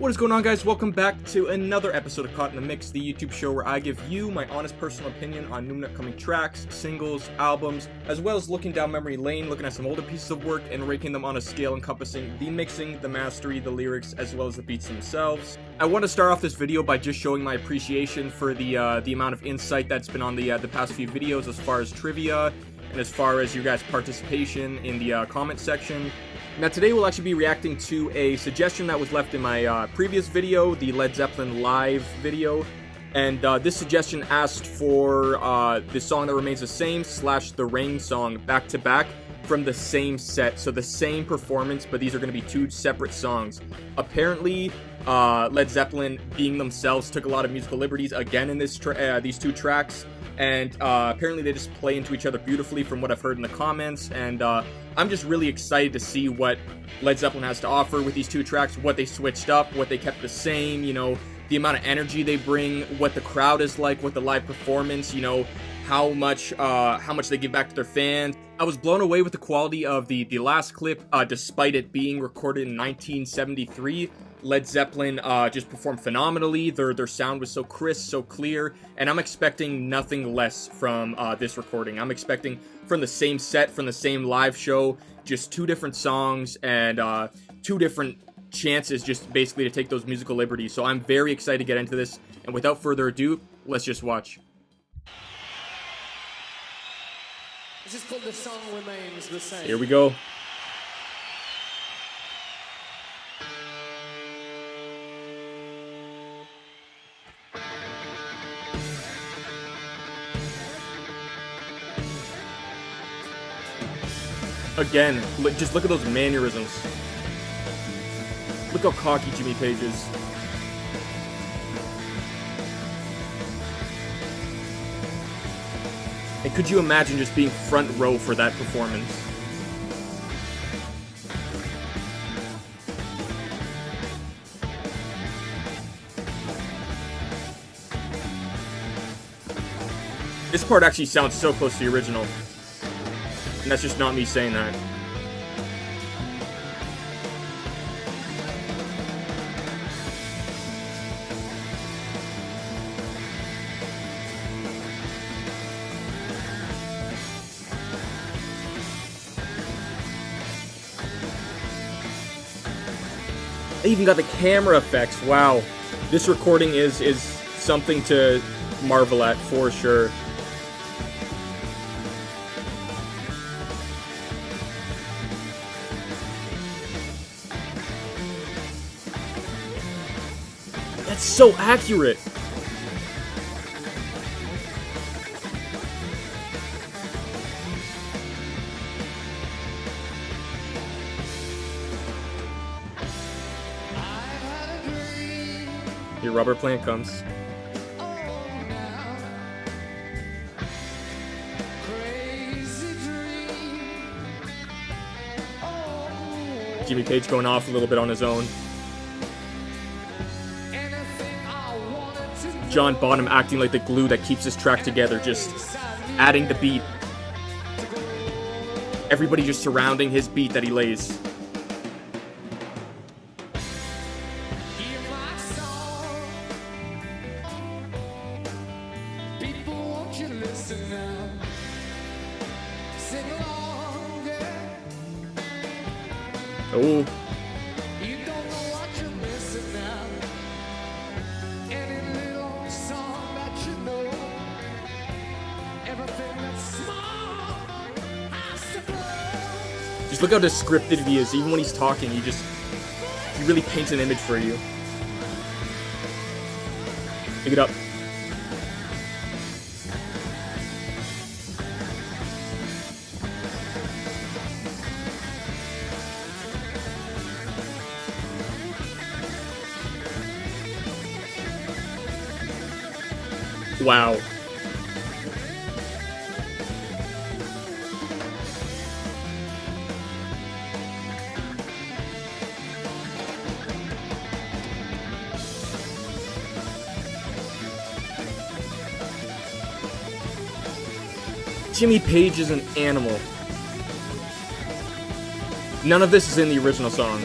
What is going on, guys? Welcome back to another episode of Caught in the Mix, the YouTube show where I give you my honest personal opinion on new and upcoming tracks, singles, albums, as well as looking down memory lane, looking at some older pieces of work and ranking them on a scale encompassing the mixing, the mastery, the lyrics, as well as the beats themselves. I want to start off this video by just showing my appreciation for the amount of insight that's been on the past few videos as far as trivia and as far as you guys' participation in the comment section. Now today we'll actually be reacting to a suggestion that was left in my previous video, the Led Zeppelin live video, and this suggestion asked for the song that remains the same / the Rain song back to back from the same set, so the same performance, but these are going to be two separate songs. Apparently Led Zeppelin, being themselves, took a lot of musical liberties again in this these two tracks, and apparently they just play into each other beautifully from what I've heard in the comments, and I'm just really excited to see what Led Zeppelin has to offer with these two tracks, what they switched up, what they kept the same, you know, the amount of energy they bring, what the crowd is like, what the live performance, you know, how much they give back to their fans. I was blown away with the quality of the last clip, despite it being recorded in 1973. Led Zeppelin just performed phenomenally. Their sound was so crisp, so clear, and I'm expecting nothing less from this recording. I'm expecting from the same set, from the same live show, just two different songs and two different chances just basically to take those musical liberties. So I'm very excited to get into this, and without further ado, let's just watch. This is called The Song Remains the Same. Here we go. Again, just look at those mannerisms. Look how cocky Jimmy Page is. And could you imagine just being front row for that performance? This part actually sounds so close to the original. And that's just not me saying that. They even got the camera effects. Wow. This recording is something to marvel at for sure. That's so accurate. Your rubber plant comes. Jimmy Page going off a little bit on his own. John Bonham acting like the glue that keeps this track together, just adding the beat. Everybody just surrounding his beat that he lays. Oh. Just look how descriptive he is. Even when he's talking, he really paints an image for you. Pick it up. Wow. Jimmy Page is an animal. None of this is in the original song.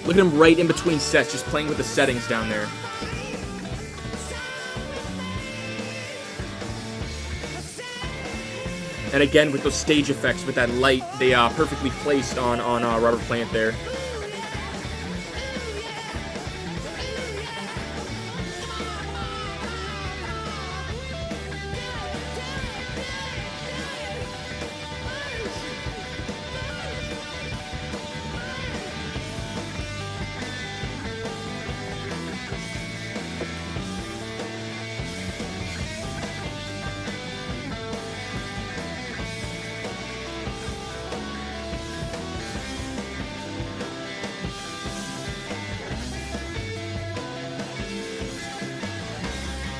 Look at him right in between sets, just playing with the settings down there. And again, with those stage effects, with that light, they perfectly placed on Robert Plant there.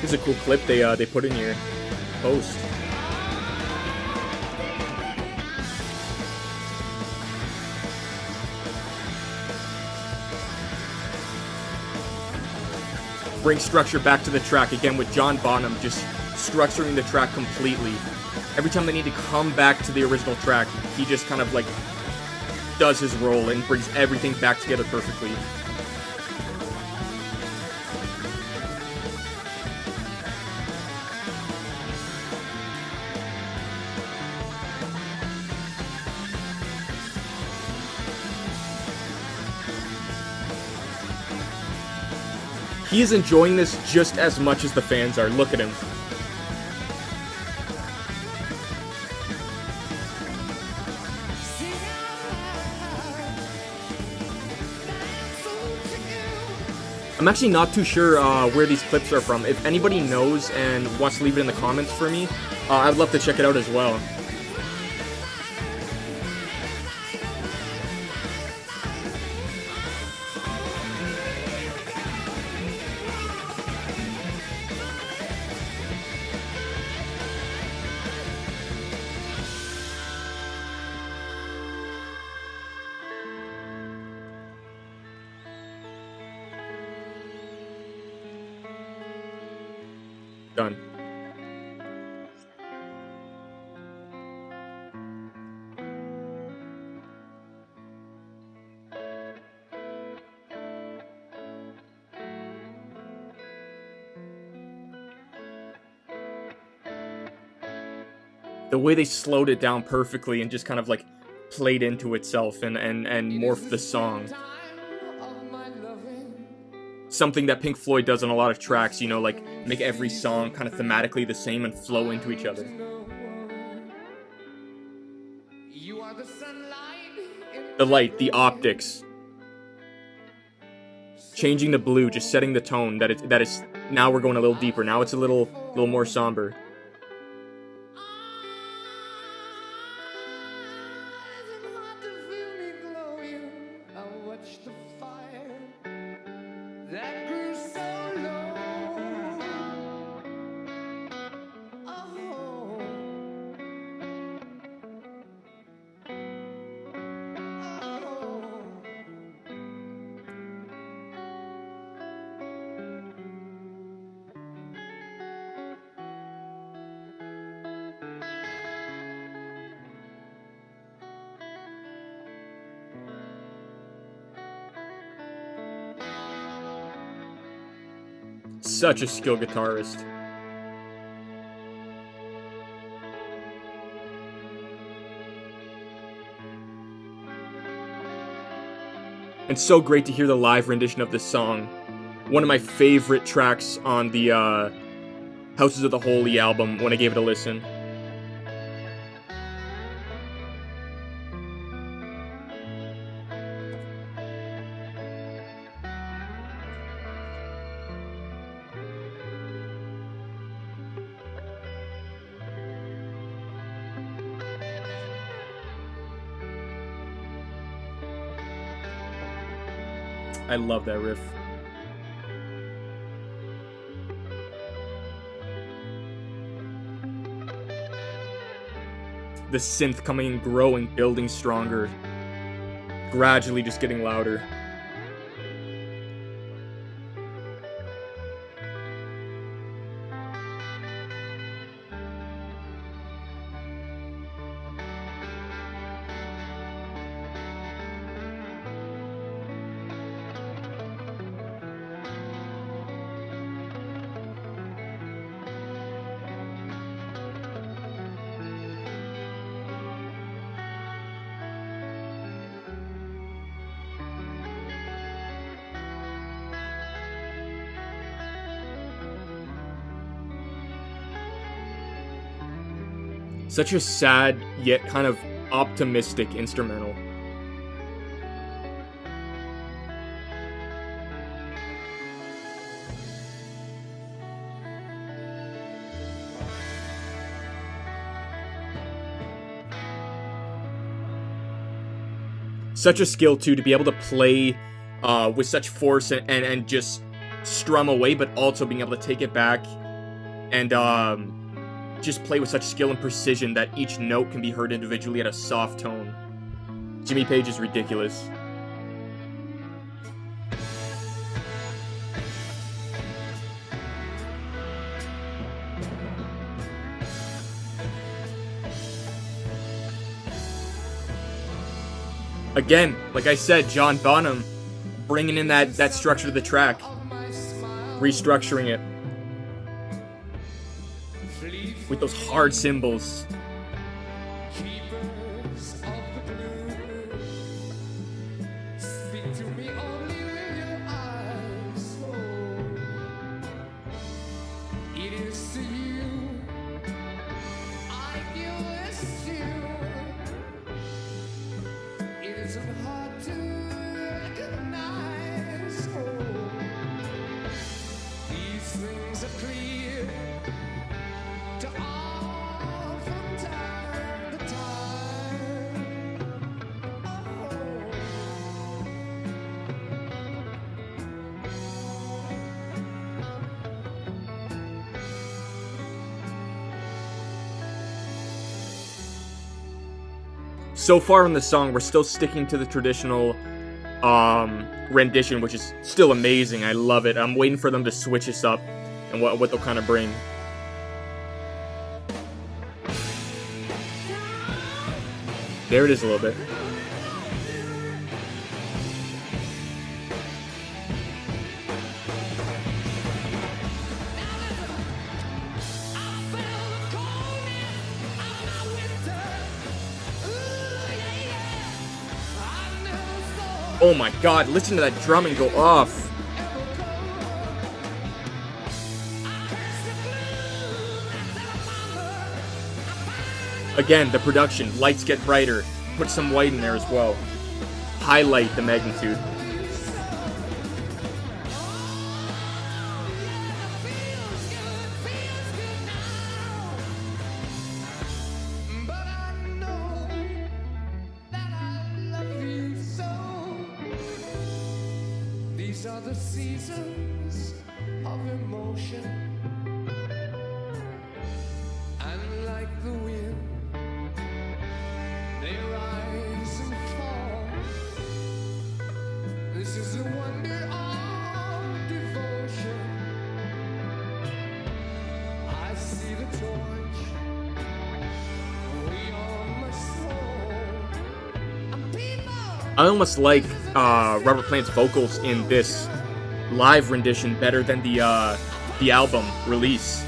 This is a cool clip they put in here. Post. Bring structure back to the track again with John Bonham just structuring the track completely. Every time they need to come back to the original track, he just kind of like does his role and brings everything back together perfectly. He is enjoying this just as much as the fans are. Look at him. I'm actually not too sure where these clips are from. If anybody knows and wants to leave it in the comments for me, I'd love to check it out as well. Done. The way they slowed it down perfectly and just kind of like played into itself and morphed the song. Something that Pink Floyd does on a lot of tracks, you know, like make every song kind of thematically the same and flow into each other. The light, the optics, changing the blue, just setting the tone that is now we're going a little deeper. Now it's a little more somber. Such a skilled guitarist. And so great to hear the live rendition of this song. One of my favorite tracks on the Houses of the Holy album when I gave it a listen. I love that riff. The synth coming and growing, building stronger, gradually just getting louder. Such a sad, yet kind of optimistic instrumental. Such a skill, too, to be able to play with such force and just strum away, but also being able to take it back and just play with such skill and precision that each note can be heard individually at a soft tone. Jimmy Page is ridiculous. Again, like I said, John Bonham bringing in that structure to the track, restructuring it with those hard cymbals. So far in the song, we're still sticking to the traditional rendition, which is still amazing. I love it. I'm waiting for them to switch this up and what they'll kind of bring. There it is a little bit. Oh my god, listen to that drumming go off. Again, the production, lights get brighter. Put some white in there as well. Highlight the magnitude. These are the seasons of emotion, and like the wind, they rise and fall. This is the wonder of devotion. I see the torch, we all must hold. And people, I almost like Robert Plant's vocals in this live rendition better than the album release.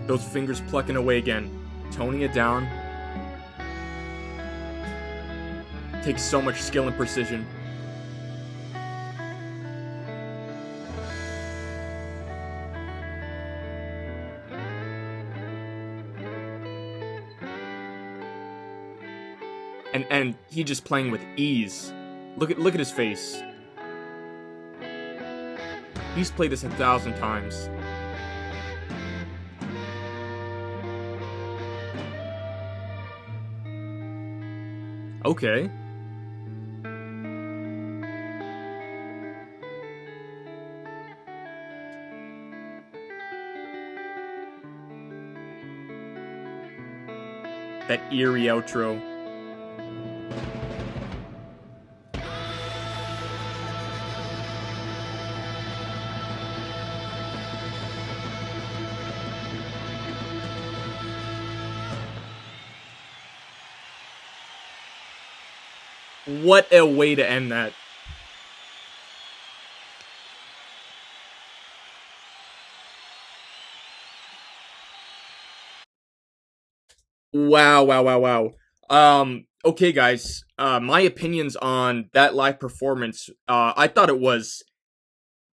Those fingers plucking away again, toning it down. Takes so much skill and precision. And he just playing with ease. Look at his face. He's played this 1,000 times. Okay. That eerie outro. What a way to end that. Wow, wow, wow, wow. Okay, guys. My opinions on that live performance. I thought it was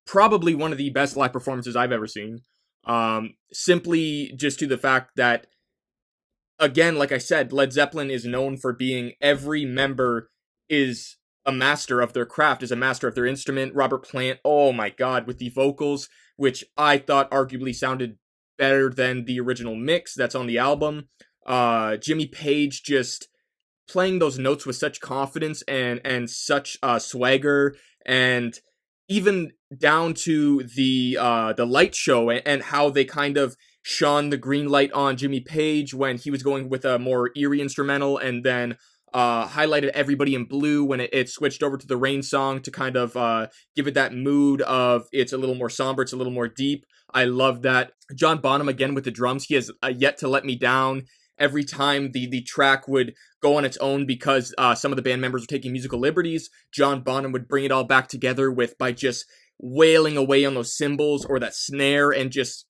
probably one of the best live performances I've ever seen. Simply just to the fact that, again, like I said, Led Zeppelin is known for being every member is a master of their craft, is a master of their instrument. Robert Plant, oh my god, with the vocals, which I thought arguably sounded better than the original mix that's on the album. Jimmy Page just playing those notes with such confidence and such swagger, and even down to the light show and how they kind of shone the green light on Jimmy Page when he was going with a more eerie instrumental, and then highlighted everybody in blue when it switched over to the Rain song to kind of give it that mood of it's a little more somber, it's a little more deep. I love that. John Bonham again with the drums. He has yet to let me down. Every time the track would go on its own because some of the band members were taking musical liberties, John Bonham would bring it all back together by just wailing away on those cymbals or that snare and just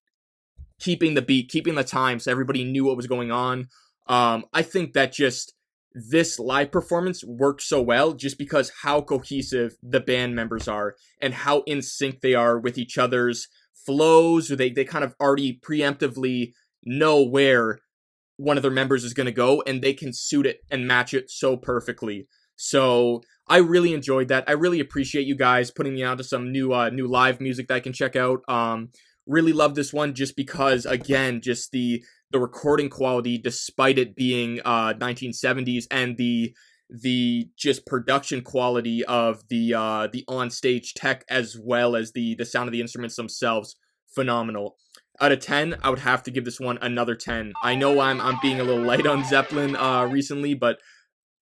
keeping the beat, keeping the time so everybody knew what was going on. I think that just this live performance worked so well just because how cohesive the band members are and how in sync they are with each other's flows. They kind of already preemptively know where one of their members is going to go, and they can suit it and match it so perfectly. So I really enjoyed that. I really appreciate you guys putting me onto some new live music that I can check out. Really love this one just because, again, just the recording quality, despite it being 1970s, and the just production quality of the on-stage tech, as well as the sound of the instruments themselves, phenomenal. Out of 10, I would have to give this one another 10. I know I'm being a little light on Zeppelin recently, but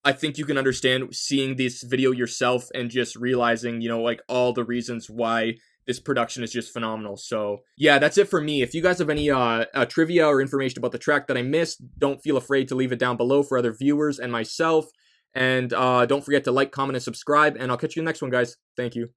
I think you can understand seeing this video yourself and just realizing, like all the reasons why this production is just phenomenal. So yeah, that's it for me. If you guys have any trivia or information about the track that I missed, don't feel afraid to leave it down below for other viewers and myself. And don't forget to like, comment, and subscribe. And I'll catch you in the next one, guys. Thank you.